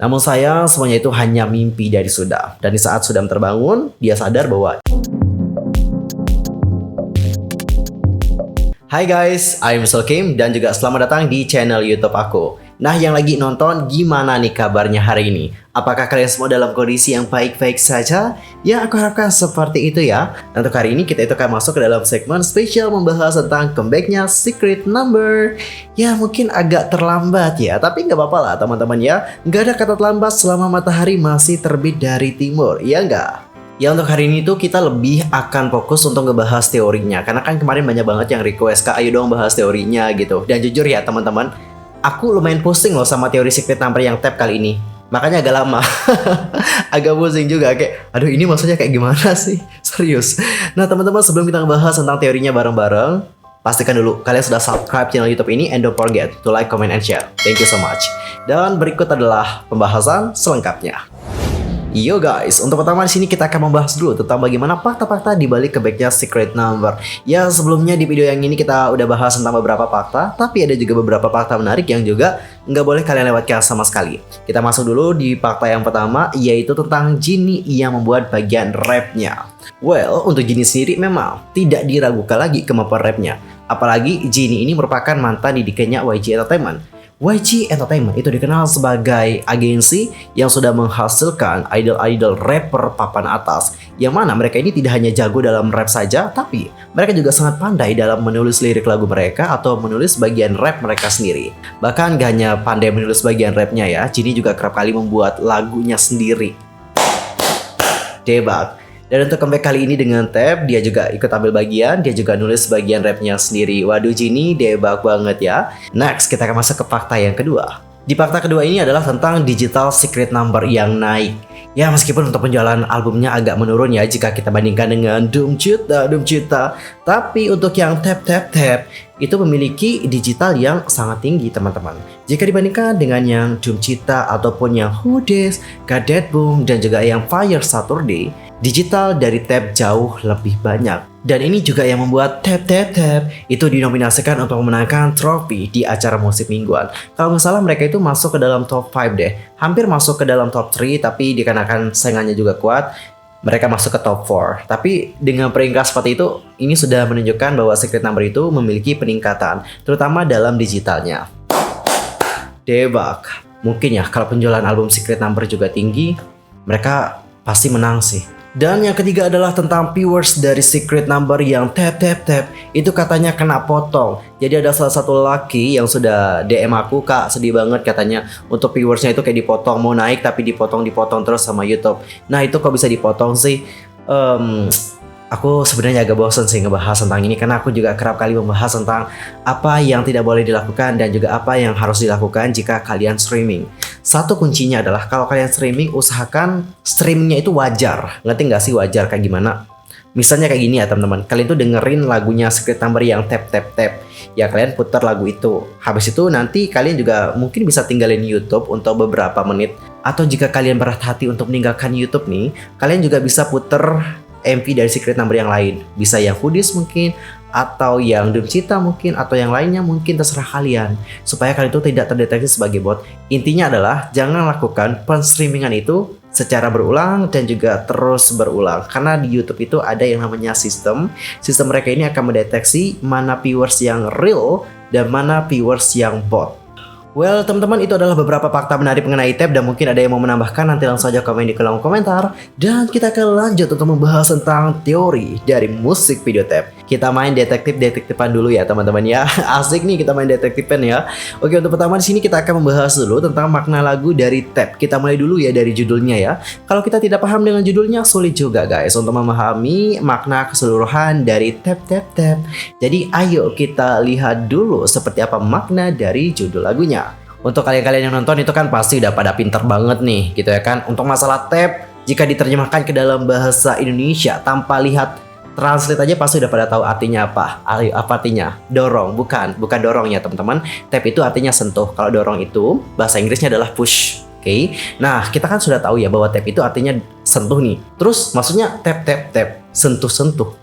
Namun sayang semuanya itu hanya mimpi dari Sudam. Dan di saat Sudam terbangun, dia sadar bahwa Hai guys, I'm Kim dan juga selamat datang di channel YouTube aku. Nah, yang lagi nonton, gimana nih kabarnya hari ini? Apakah kalian semua dalam kondisi yang baik-baik saja? Ya, aku harapkan seperti itu ya. Dan untuk hari ini kita itu akan masuk ke dalam segmen spesial membahas tentang comebacknya Secret Number. Ya, mungkin agak terlambat ya, tapi nggak apa-apa lah teman-teman ya. Nggak ada kata terlambat selama matahari masih terbit dari timur, ya nggak? Ya, untuk hari ini tuh kita lebih akan fokus untuk ngebahas teorinya. Karena kan kemarin banyak banget yang request, Kak, ayo dong bahas teorinya gitu. Dan jujur ya teman-teman, aku lumayan pusing loh sama teori Secret Number yang tab kali ini. Makanya agak lama. Agak pusing juga, kayak aduh ini maksudnya kayak gimana sih? Serius. Nah teman-teman, sebelum kita ngebahas tentang teorinya bareng-bareng, pastikan dulu kalian sudah subscribe channel YouTube ini and don't forget to like, comment, and share. Thank you so much. Dan berikut adalah pembahasan selengkapnya. Yo guys, untuk pertama di sini kita akan membahas dulu tentang bagaimana fakta-fakta di balik comebacknya Secret Number. Ya, sebelumnya di video yang ini kita udah bahas tentang beberapa fakta, tapi ada juga beberapa fakta menarik yang juga nggak boleh kalian lewatkan sama sekali. Kita masuk dulu di fakta yang pertama, yaitu tentang Jinny yang membuat bagian rapnya. Well, untuk Jinny sendiri memang tidak diragukan lagi kemampuan rapnya. Apalagi Jinny ini merupakan mantan didikannya YG Entertainment. YG Entertainment itu dikenal sebagai agensi yang sudah menghasilkan idol-idol rapper papan atas, yang mana mereka ini tidak hanya jago dalam rap saja, tapi mereka juga sangat pandai dalam menulis lirik lagu mereka atau menulis bagian rap mereka sendiri. Bahkan gak hanya pandai menulis bagian rapnya ya, Jinny juga kerap kali membuat lagunya sendiri. Debak. Dan untuk comeback kali ini dengan tab, dia juga ikut ambil bagian, dia juga nulis bagian rapnya sendiri. Waduh, Jinny debak banget ya. Next, kita akan masuk ke fakta yang kedua. Di fakta kedua ini adalah tentang digital Secret Number yang naik. Ya, meskipun untuk penjualan albumnya agak menurun ya jika kita bandingkan dengan Doom Cita. Tapi untuk yang Tap itu memiliki digital yang sangat tinggi teman-teman. Jika dibandingkan dengan yang Doom Cita ataupun yang Who Dis, God Dead Boom, dan juga yang Fire Saturday, digital dari Tap jauh lebih banyak. Dan ini juga yang membuat Tap itu dinominasikan untuk memenangkan trofi di acara musik mingguan. Kalau nggak salah mereka itu masuk ke dalam top 5 deh. Hampir masuk ke dalam top 3, tapi dikarenakan saingannya juga kuat, mereka masuk ke top 4. Tapi dengan peringkat seperti itu, ini sudah menunjukkan bahwa Secret Number itu memiliki peningkatan, terutama dalam digitalnya. Debak. Mungkin ya kalau penjualan album Secret Number juga tinggi, mereka pasti menang sih. Dan yang ketiga adalah tentang viewers dari Secret Number yang tap. Itu katanya kena potong. Jadi ada salah satu laki yang sudah DM aku, Kak, sedih banget katanya untuk viewersnya itu kayak dipotong, mau naik tapi dipotong terus sama YouTube. Nah itu kok bisa dipotong sih? Aku sebenarnya agak bosan sih ngebahas tentang ini, karena aku juga kerap kali membahas tentang apa yang tidak boleh dilakukan dan juga apa yang harus dilakukan jika kalian streaming. Satu kuncinya adalah kalau kalian streaming, usahakan streamingnya itu wajar. Ngerti nggak sih wajar kayak gimana? Misalnya kayak gini ya teman-teman, kalian tuh dengerin lagunya Secret Number yang tap. Ya kalian putar lagu itu. Habis itu nanti kalian juga mungkin bisa tinggalin YouTube untuk beberapa menit. Atau jika kalian berat hati untuk meninggalkan YouTube nih, kalian juga bisa puter MV dari Secret Number yang lain. Bisa yang Who Dis mungkin, atau yang Doom Cita mungkin, atau yang lainnya mungkin, terserah kalian. Supaya kalian itu tidak terdeteksi sebagai bot. Intinya adalah jangan lakukan penstreamingan itu secara berulang dan juga terus berulang. Karena di YouTube itu ada yang namanya sistem mereka ini akan mendeteksi mana viewers yang real dan mana viewers yang bot. Well teman-teman, itu adalah beberapa fakta menarik mengenai tab, dan mungkin ada yang mau menambahkan, nanti langsung saja komen di kolom komentar. Dan kita akan lanjut untuk membahas tentang teori dari musik video tab. Kita main detektifan dulu ya teman-teman ya. Asik nih kita main detektifan ya. Oke, untuk pertama di sini kita akan membahas dulu tentang makna lagu dari tab. Kita mulai dulu ya dari judulnya ya. Kalau kita tidak paham dengan judulnya, sulit juga guys untuk memahami makna keseluruhan dari tab. Jadi ayo kita lihat dulu seperti apa makna dari judul lagunya. Untuk kalian-kalian yang nonton itu kan pasti udah pada pinter banget nih gitu ya kan. Untuk masalah tab, jika diterjemahkan ke dalam bahasa Indonesia tanpa lihat translate aja pasti udah pada tahu artinya apa. Apa artinya? Dorong, bukan dorong ya teman-teman. Tap itu artinya sentuh. Kalau dorong itu bahasa Inggrisnya adalah push. Oke. Nah, kita kan sudah tahu ya bahwa tap itu artinya sentuh nih. Terus maksudnya tap, sentuh.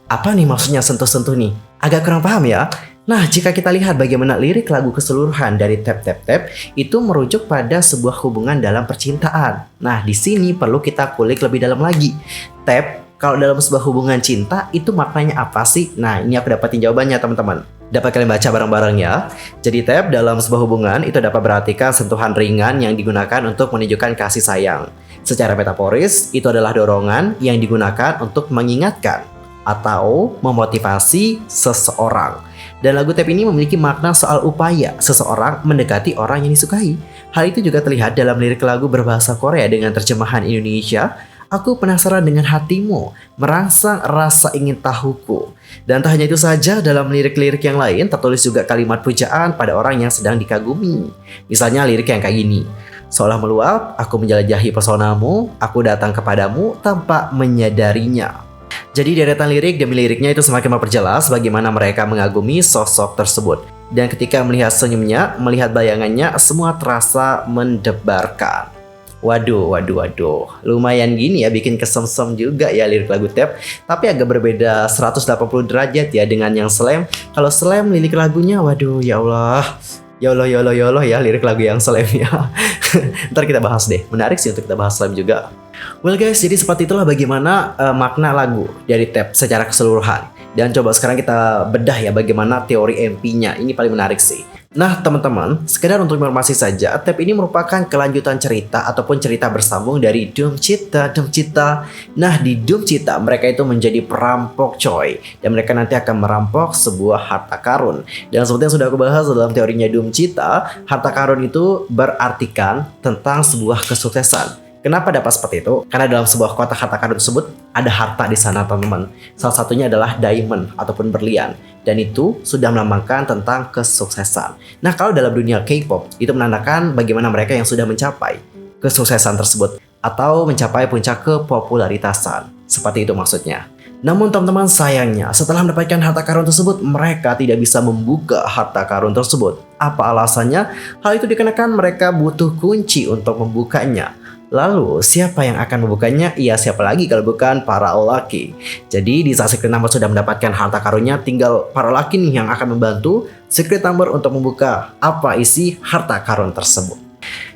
Apa nih maksudnya sentuh-sentuh nih? Agak kurang paham ya. Nah, jika kita lihat bagaimana lirik lagu keseluruhan dari Tap Tap Tap itu merujuk pada sebuah hubungan dalam percintaan. Nah, di sini perlu kita kulik lebih dalam lagi. Tap, kalau dalam sebuah hubungan cinta itu maknanya apa sih? Nah, ini aku dapatin jawabannya teman-teman. Dapat kalian baca bareng-bareng ya. Jadi tap dalam sebuah hubungan itu dapat berartikan sentuhan ringan yang digunakan untuk menunjukkan kasih sayang. Secara metaforis, itu adalah dorongan yang digunakan untuk mengingatkan atau memotivasi seseorang. Dan lagu tap ini memiliki makna soal upaya seseorang mendekati orang yang disukai. Hal itu juga terlihat dalam lirik lagu berbahasa Korea dengan terjemahan Indonesia. Aku penasaran dengan hatimu, merangsang rasa ingin tahuku. Dan tak hanya itu saja, dalam lirik-lirik yang lain tertulis juga kalimat pujaan pada orang yang sedang dikagumi. Misalnya lirik yang kayak gini. Seolah meluap, aku menjelajahi pesonamu, aku datang kepadamu tanpa menyadarinya. Jadi deretan lirik demi liriknya itu semakin memperjelas bagaimana mereka mengagumi sosok tersebut. Dan ketika melihat senyumnya, melihat bayangannya, semua terasa mendebarkan. Waduh. Lumayan gini ya, bikin kesemsem juga ya lirik lagu tap. Tapi agak berbeda 180 derajat ya dengan yang slam. Kalau slam lirik lagunya, waduh ya Allah. Ya Allah ya lirik lagu yang slam ya. Ntar kita bahas deh. Menarik sih untuk kita bahas slam juga. Well guys, jadi seperti itulah bagaimana makna lagu dari tap secara keseluruhan. Dan coba sekarang kita bedah ya bagaimana teori MP-nya. Ini paling menarik sih. Nah teman-teman, sekedar untuk informasi saja, tap ini merupakan kelanjutan cerita ataupun cerita bersambung dari Doom Cita. Nah di Doom Cita mereka itu menjadi perampok coy. Dan mereka nanti akan merampok sebuah harta karun. Dan seperti yang sudah aku bahas dalam teorinya Doom Cita, harta karun itu berartikan tentang sebuah kesuksesan. Kenapa dapat seperti itu? Karena dalam sebuah kotak harta karun tersebut ada harta di sana teman-teman. Salah satunya adalah diamond ataupun berlian. Dan itu sudah melambangkan tentang kesuksesan. Nah kalau dalam dunia K-pop itu menandakan bagaimana mereka yang sudah mencapai kesuksesan tersebut atau mencapai puncak kepopularitasan. Seperti itu maksudnya. Namun teman-teman sayangnya setelah mendapatkan harta karun tersebut mereka tidak bisa membuka harta karun tersebut. Apa alasannya? Hal itu dikarenakan mereka butuh kunci untuk membukanya. Lalu siapa yang akan membukanya? Ya siapa lagi kalau bukan para lelaki. Jadi di saat Secret Number sudah mendapatkan harta karunnya, tinggal para lelaki nih yang akan membantu Secret Number untuk membuka apa isi harta karun tersebut.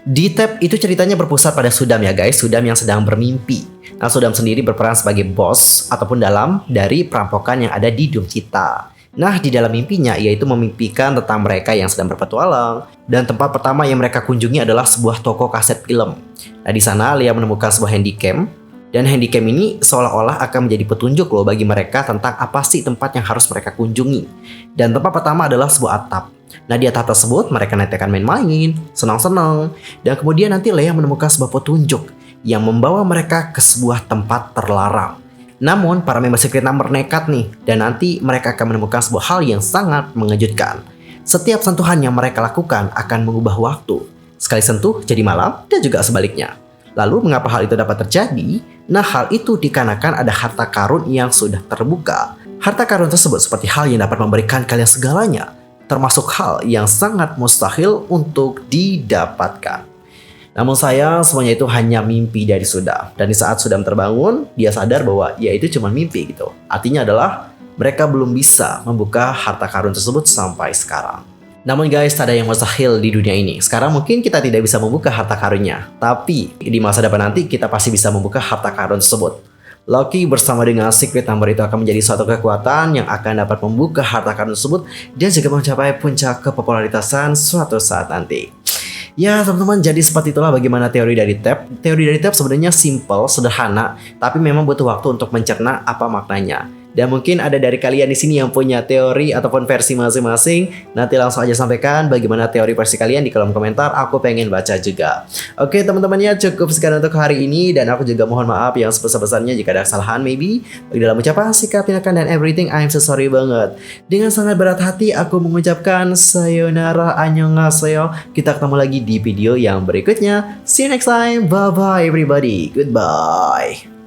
Di tab itu ceritanya berpusat pada Sudam ya guys, Sudam yang sedang bermimpi. Nah Sudam sendiri berperan sebagai bos ataupun dalam dari perampokan yang ada di Doom Cita. Nah di dalam mimpinya yaitu memimpikan tentang mereka yang sedang berpetualang. Dan tempat pertama yang mereka kunjungi adalah sebuah toko kaset film. Nah di sana Lia menemukan sebuah handycam. Dan handycam ini seolah-olah akan menjadi petunjuk loh bagi mereka tentang apa sih tempat yang harus mereka kunjungi. Dan tempat pertama adalah sebuah atap. Nah di atap tersebut mereka nanti akan main-main, senang-senang. Dan kemudian nanti Lia menemukan sebuah petunjuk yang membawa mereka ke sebuah tempat terlarang. Namun para member Secret Number nekat nih. Dan nanti mereka akan menemukan sebuah hal yang sangat mengejutkan. Setiap sentuhan yang mereka lakukan akan mengubah waktu. Sekali sentuh jadi malam dan juga sebaliknya. Lalu mengapa hal itu dapat terjadi? Nah hal itu dikarenakan ada harta karun yang sudah terbuka. Harta karun tersebut seperti hal yang dapat memberikan kalian segalanya. Termasuk hal yang sangat mustahil untuk didapatkan. Namun sayang semuanya itu hanya mimpi dari Sudam. Dan di saat Sudam terbangun, dia sadar bahwa ya itu cuma mimpi gitu. Artinya adalah mereka belum bisa membuka harta karun tersebut sampai sekarang. Namun guys, tak ada yang mustahil di dunia ini. Sekarang mungkin kita tidak bisa membuka harta karunnya. Tapi di masa depan nanti kita pasti bisa membuka harta karun tersebut. Loki bersama dengan Secret Number itu akan menjadi suatu kekuatan yang akan dapat membuka harta karun tersebut. Dan juga mencapai puncak kepopularitasan suatu saat nanti. Ya teman-teman, jadi seperti itulah bagaimana teori dari tab. Teori dari tab sebenarnya simple, sederhana, tapi memang butuh waktu untuk mencerna apa maknanya. Dan mungkin ada dari kalian di sini yang punya teori ataupun versi masing-masing. Nanti langsung aja sampaikan bagaimana teori versi kalian di kolom komentar. Aku pengen baca juga. Oke teman-teman ya, cukup sekian untuk hari ini. Dan aku juga mohon maaf yang sebesar-besarnya jika ada kesalahan maybe dalam ucapan, sikap, tindakan, dan everything. I'm so sorry banget. Dengan sangat berat hati aku mengucapkan sayonara, annyeonghaseyo. Kita ketemu lagi di video yang berikutnya. See you next time. Bye bye everybody. Goodbye.